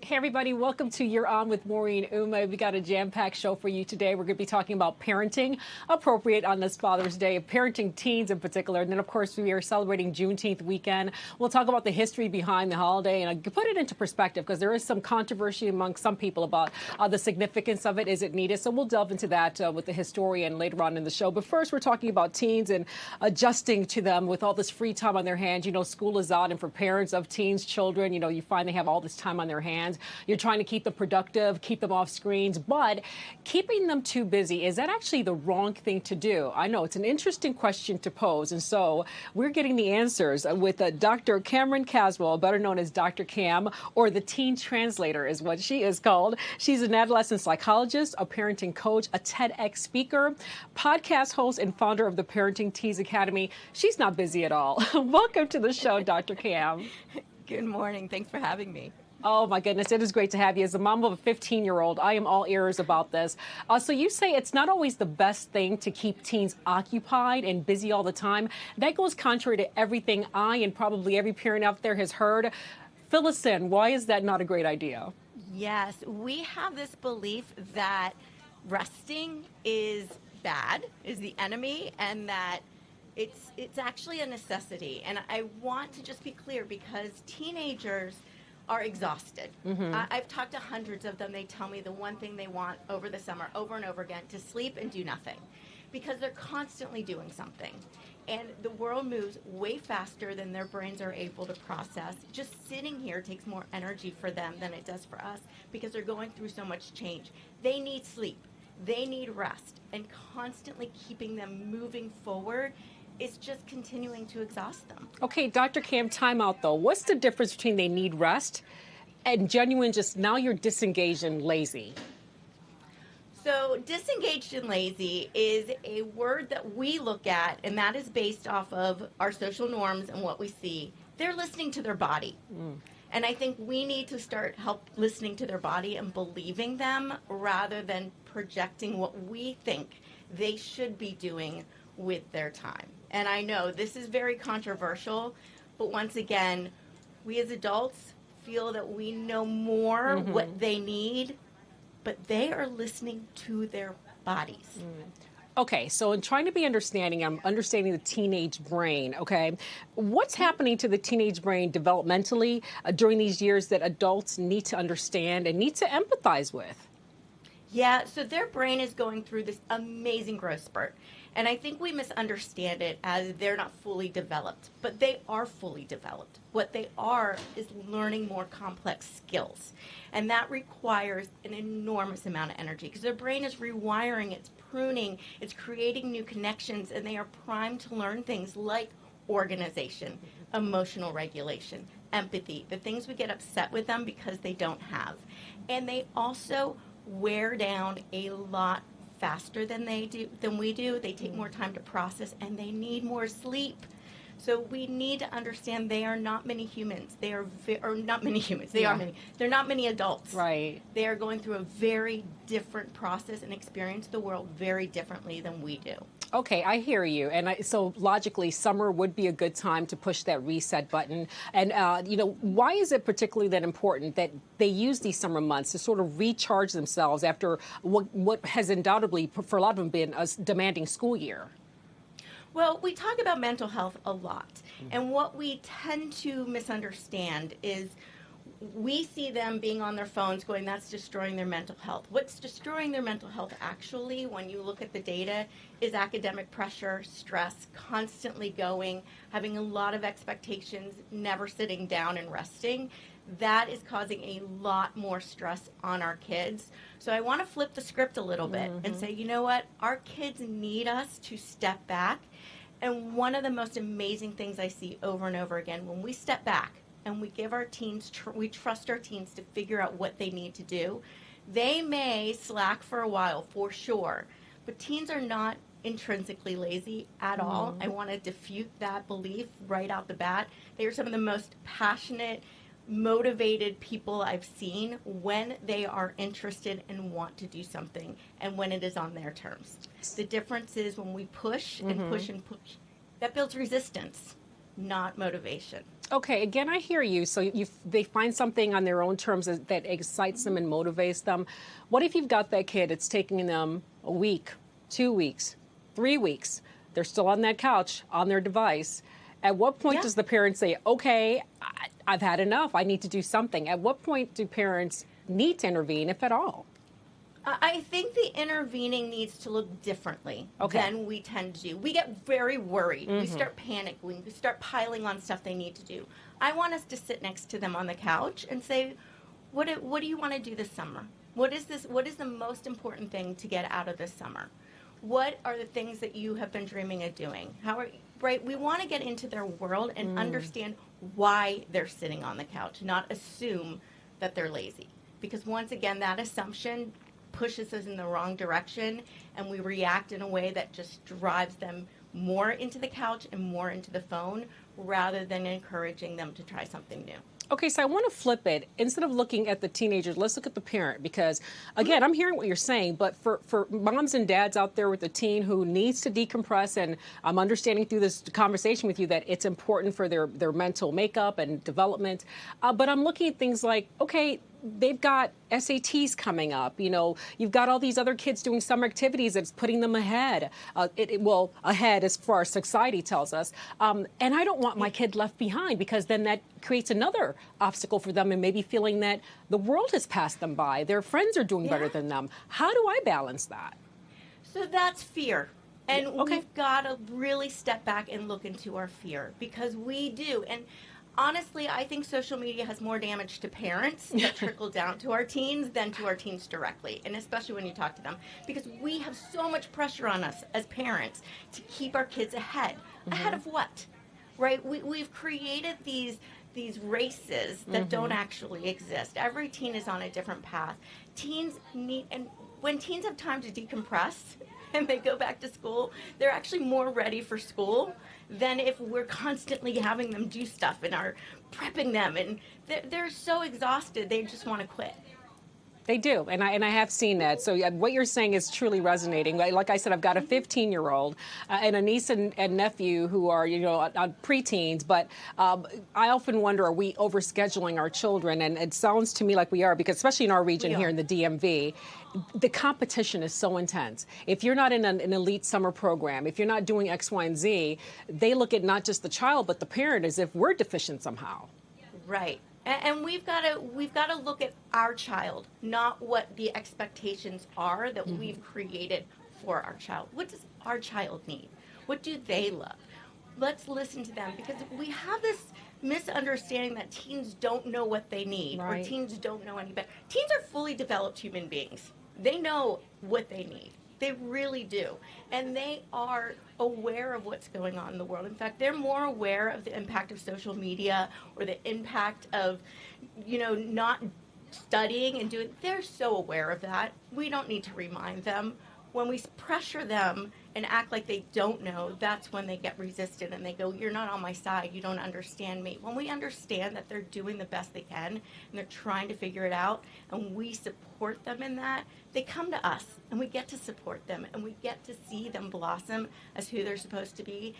Hey everybody, welcome to You're On with Maureen Uma. We got a jam-packed show for you today. We're going to be talking about parenting, appropriate on this Father's Day, parenting teens in particular. And then, of course, we are celebrating Juneteenth weekend. We'll talk about the history behind the holiday and put it into perspective because there is some controversy among some people about the significance of it. Is it needed? So we'll delve into that with the historian later on in the show. But first, we're talking about teens and adjusting to them with all this free time on their hands. You know, school is out, and for parents of teens, children, you know, you find they have all this time on their hands. You're trying to keep them productive, keep them off screens, but keeping them too busy, is that actually the wrong thing to do? I know it's an interesting question to pose, and so we're getting the answers with Dr. Cameron Caswell, better known as Dr. Cam, or the teen translator is what she is called. She's an adolescent psychologist, a parenting coach, a TEDx speaker, podcast host, and founder of the Parenting Teens Academy. She's not busy at all. Welcome to the show, Dr. Cam. Good morning. Thanks for having me. Oh, my goodness. It is great to have you. As a mom of a 15-year-old, I am all ears about this. So you say it's not always the best thing to keep teens occupied and busy all the time. That goes contrary to everything I and probably every parent out there has heard. Fill us in. Why is that not a great idea? Yes, we have this belief that resting is bad, is the enemy, and that it's actually a necessity. And I want to just be clear because teenagers are exhausted. I've talked to hundreds of them. They tell me the one thing they want over the summer, over and over again, to sleep and do nothing because they're constantly doing something. And the world moves way faster than their brains are able to process. Just sitting here takes more energy for them than it does for us because they're going through so much change. They need sleep. They need rest. And constantly keeping them moving forward is just continuing to exhaust them. Okay, Dr. Cam, time out though. What's the difference between they need rest and genuine just now you're disengaged and lazy? So disengaged and lazy is a word that we look at, and that is based off of our social norms and what we see. They're listening to their body. And I think we need to start listening to their body and believing them rather than projecting what we think they should be doing with their time. And I know this is very controversial, but once again, we as adults feel that we know more what they need, but they are listening to their bodies. Okay, so in trying to be understanding, I'm understanding the teenage brain, okay? What's happening to the teenage brain developmentally during these years that adults need to understand and need to empathize with? Yeah, so their brain is going through this amazing growth spurt. And I think we misunderstand it as they're not fully developed, but they are fully developed. What they are is learning more complex skills. And that requires an enormous amount of energy because their brain is rewiring, it's pruning, it's creating new connections, and they are primed to learn things like organization, emotional regulation, empathy, the things we get upset with them because they don't have. And they also wear down a lot faster than we do. They take more time to process and they need more sleep. So we need to understand they are not many humans. They are not many humans. They are many. They're not many adults. Right. They are going through a very different process and experience the world very differently than we do. Okay, I hear you. And so logically, summer would be a good time to push that reset button. And, you know, why is it particularly that important that they use these summer months to sort of recharge themselves after what has undoubtedly, for a lot of them, been a demanding school year? Well, we talk about mental health a lot. And what we tend to misunderstand is we see them being on their phones going, that's destroying their mental health. What's destroying their mental health actually, when you look at the data, is academic pressure, stress, constantly going, having a lot of expectations, never sitting down and resting. That is causing a lot more stress on our kids. So I want to flip the script a little bit and say, you know what? Our kids need us to step back. And one of the most amazing things I see over and over again, when we step back and we give our teens, we trust our teens to figure out what they need to do, they may slack for a while, for sure. But teens are not intrinsically lazy at all. I want to defute that belief right out the bat. They are some of the most passionate, motivated people I've seen when they are interested and want to do something and when it is on their terms. The difference is when we push and push and push, that builds resistance. not motivation. Okay, again, I hear you. So they find something on their own terms that excites them and motivates them. What if you've got that kid, it's taking them a week, 2 weeks, 3 weeks, they're still on that couch, on their device. At what point does the parent say, okay, I've had enough, I need to do something? At what point do parents need to intervene, if at all? I think the intervening needs to look differently than we tend to do. We get very worried. We start panicking. We start piling on stuff they need to do. I want us to sit next to them on the couch and say, what do you want to do this summer? What is the most important thing to get out of this summer? What are the things that you have been dreaming of doing? Right? We want to get into their world and understand why they're sitting on the couch, not assume that they're lazy. Because once again, that assumption pushes us in the wrong direction, and we react in a way that just drives them more into the couch and more into the phone rather than encouraging them to try something new. Okay, so I want to flip it. Instead of looking at the teenagers, let's look at the parent, because, again, I'm hearing what you're saying, but for moms and dads out there with a teen who needs to decompress, and I'm understanding through this conversation with you that it's important for their mental makeup and development, but I'm looking at things like, okay, they've got SATs coming up. You know, you've got all these other kids doing summer activities that's putting them ahead. Ahead as far as society tells us. And I don't want my kid left behind, because then that creates another obstacle for them, and maybe feeling that the world has passed them by. Their friends are doing better than them. How do I balance that? So that's fear. And we've got to really step back and look into our fear, because we do. And honestly, I think social media has more damage to parents that trickle down to our teens than to our teens directly, and especially when you talk to them, because we have so much pressure on us as parents to keep our kids ahead. Ahead of what? Right? We've created these races that don't actually exist. Every teen is on a different path. Teens need, and when teens have time to decompress and they go back to school, they're actually more ready for school than if we're constantly having them do stuff and are prepping them, and they're so exhausted they just want to quit. They do, and I have seen that. So what you're saying is truly resonating. Like I said, I've got a 15-year-old and a niece and nephew who are, on preteens. But I often wonder, are we overscheduling our children? And it sounds to me like we are, because especially in our region here in the DMV, the competition is so intense. If you're not in an elite summer program, if you're not doing X, Y, and Z, they look at not just the child but the parent as if we're deficient somehow. Right. And we've got to look at our child, not what the expectations are that we've created for our child. What does our child need? What do they love? Let's listen to them, because we have this misunderstanding that teens don't know what they need, or teens don't know any better. Teens are fully developed human beings. They know what they need. They really do. And they are aware of what's going on in the world. In fact, they're more aware of the impact of social media, or the impact of, not studying and doing. They're so aware of that. We don't need to remind them. When we pressure them and act like they don't know, that's when they get resistant and they go, you're not on my side, you don't understand me. When we understand that they're doing the best they can and they're trying to figure it out, and we support them in that, they come to us and we get to support them and we get to see them blossom as who they're supposed to be.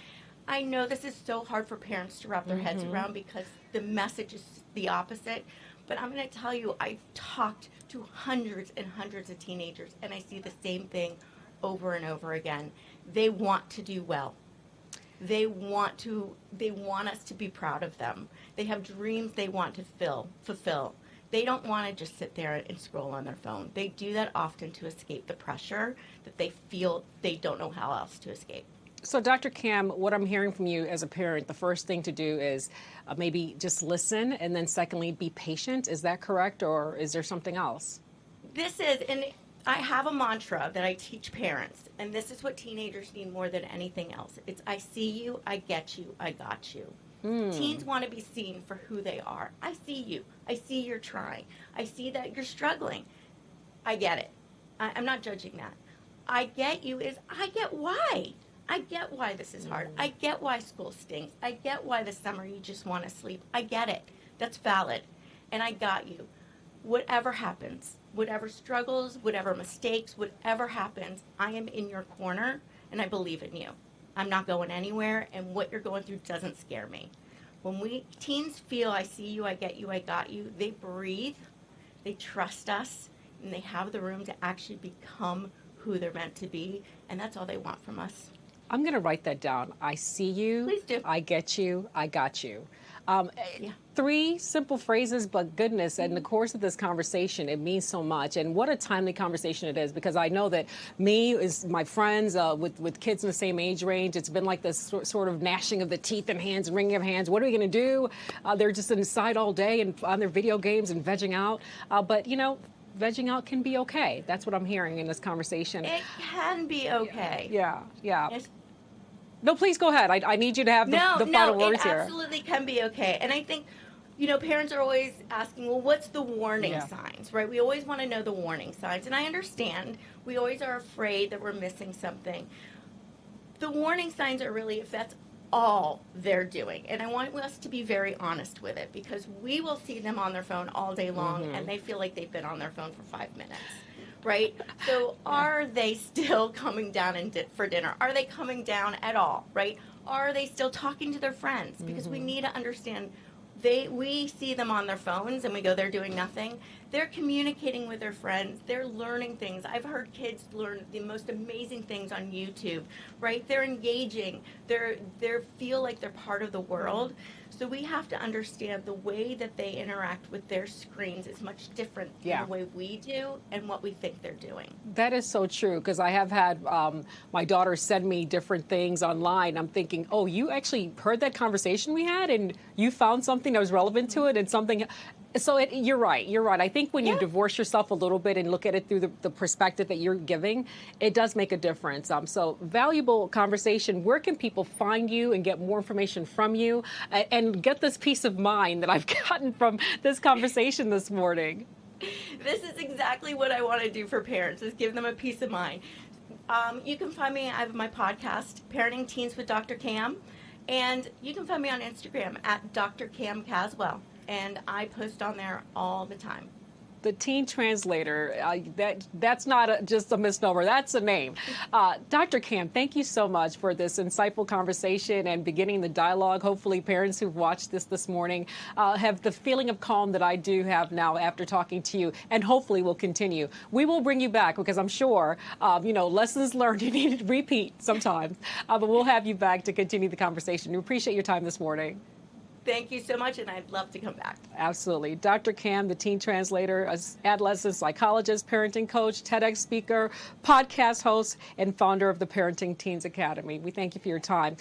I know this is so hard for parents to wrap their heads around, because the message is the opposite. But I'm going to tell you, I've talked to hundreds and hundreds of teenagers, and I see the same thing over and over again. They want to do well. They want us to be proud of them. They have dreams they want to fulfill. They don't want to just sit there and scroll on their phone. They do that often to escape the pressure that they feel they don't know how else to escape. So, Dr. Cam, what I'm hearing from you as a parent, the first thing to do is maybe just listen, and then secondly, be patient. Is that correct, or is there something else? And I have a mantra that I teach parents, and this is what teenagers need more than anything else. It's, I see you, I get you, I got you. Teens want to be seen for who they are. I see you. I see you're trying. I see that you're struggling. I get it. I'm not judging that. I get you is, I get why. I get why this is hard. I get why school stinks. I get why this summer you just want to sleep. I get it. That's valid. And I got you. Whatever happens, whatever struggles, whatever mistakes, whatever happens, I am in your corner, and I believe in you. I'm not going anywhere, and what you're going through doesn't scare me. When teens feel I see you, I get you, I got you, they breathe, they trust us, and they have the room to actually become who they're meant to be, and that's all they want from us. I'm going to write that down. I see you. Please do. I get you. I got you. Yeah. 3 simple phrases, but goodness, in the course of this conversation, it means so much. And what a timely conversation it is, because I know that my friends with kids in the same age range, it's been like this sort of gnashing of the teeth and hands and wringing of hands. What are we going to do? They're just inside all day and on their video games and vegging out. But, you know, vegging out can be okay. That's what I'm hearing in this conversation. It can be okay. Yeah. Yes. No, please go ahead. I need you to have the final words here. It absolutely can be okay. And I think, you know, parents are always asking, well, what's the warning signs, right? We always want to know the warning signs. And I understand. We always are afraid that we're missing something. The warning signs are really if that's all they're doing. And I want us to be very honest with it, because we will see them on their phone all day long, and they feel like they've been on their phone for 5 minutes. Right? So are they still coming down for dinner? Are they coming down at all? Right? Are they still talking to their friends? Because we need to understand we see them on their phones and we go, they're doing nothing. They're communicating with their friends. They're learning things. I've heard kids learn the most amazing things on YouTube, right? They're engaging. They feel like they're part of the world. So we have to understand the way that they interact with their screens is much different than the way we do and what we think they're doing. That is so true, because I have had my daughter send me different things online. I'm thinking, oh, you actually heard that conversation we had and you found something that was relevant to it and something. So you're right. I think when you divorce yourself a little bit and look at it through the perspective that you're giving, it does make a difference. So valuable conversation. Where can people find you and get more information from you and get this peace of mind that I've gotten from this conversation this morning? This is exactly what I want to do for parents, is give them a peace of mind. You can find me, I have my podcast, Parenting Teens with Dr. Cam, and you can find me on Instagram at Dr. Cam Caswell. And I post on there all the time. The teen translator, that's not just a misnomer, that's a name. Dr. Cam, thank you so much for this insightful conversation and beginning the dialogue. Hopefully parents who've watched this morning have the feeling of calm that I do have now after talking to you, and hopefully will continue. We will bring you back, because I'm sure, lessons learned you need to repeat sometimes, but we'll have you back to continue the conversation. We appreciate your time this morning. Thank you so much, and I'd love to come back. Absolutely. Dr. Cam, the teen translator, adolescent psychologist, parenting coach, TEDx speaker, podcast host, and founder of the Parenting Teens Academy. We thank you for your time.